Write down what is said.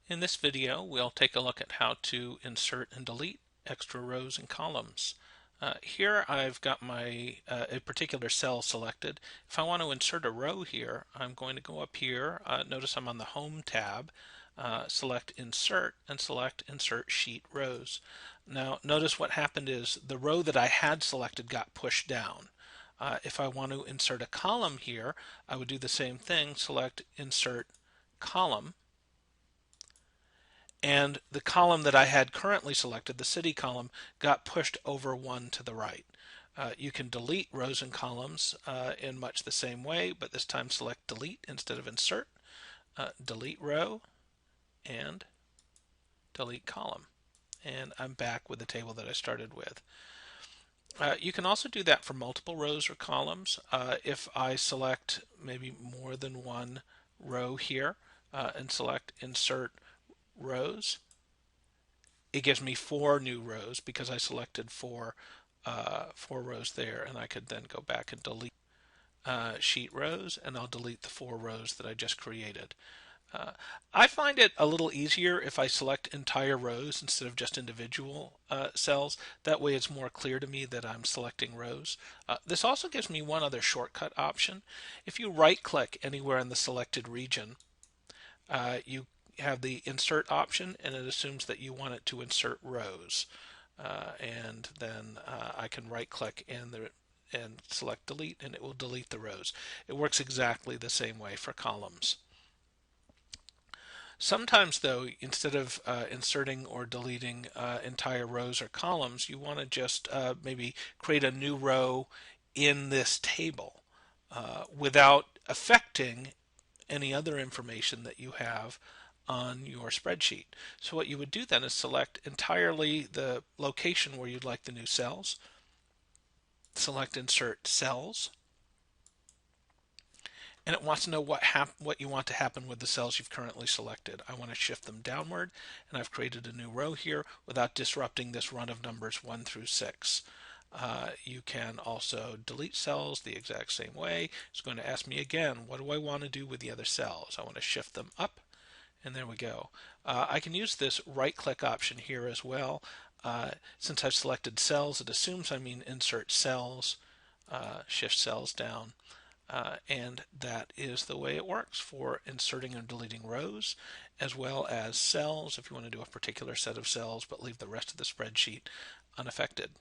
In this video, we'll take a look at how to insert and delete extra rows and columns. Here I've got my a particular cell selected. If I want to insert a row here, I'm going to go up here. Notice I'm on the Home tab. Select Insert and select Insert Sheet Rows. Now notice what happened is the row that I had selected got pushed down. If I want to insert a column here, I would do the same thing. Select Insert Column, and the column that I had currently selected, the city column, got pushed over one to the right. You can delete rows and columns in much the same way, but this time select delete instead of insert. Delete row and delete column. And I'm back with the table that I started with. You can also do that for multiple rows or columns. If I select maybe more than one row here and select insert rows, it gives me 4 new rows because I selected four rows there, and I could then go back and delete sheet rows, and I'll delete the 4 rows that I just created. I find it a little easier if I select entire rows instead of just individual cells. That way it's more clear to me that I'm selecting rows. This also gives me one other shortcut option. If you right click anywhere in the selected region, you have the insert option, and it assumes that you want it to insert rows. And then I can right click and select delete, and it will delete the rows. It works exactly the same way for columns. Sometimes though, instead of inserting or deleting entire rows or columns, you want to just maybe create a new row in this table without affecting any other information that you have on your spreadsheet. So what you would do then is select entirely the location where you'd like the new cells, select Insert Cells, and it wants to know what you want to happen with the cells you've currently selected. I want to shift them downward, and I've created a new row here without disrupting this run of numbers 1 through 6. You can also delete cells the exact same way. It's going to ask me again, what do I want to do with the other cells? I want to shift them up, and there we go. I can use this right click option here as well. Since I've selected cells, it assumes I mean insert cells, shift cells down. And that is the way it works for inserting and deleting rows, as well as cells if you want to do a particular set of cells but leave the rest of the spreadsheet unaffected.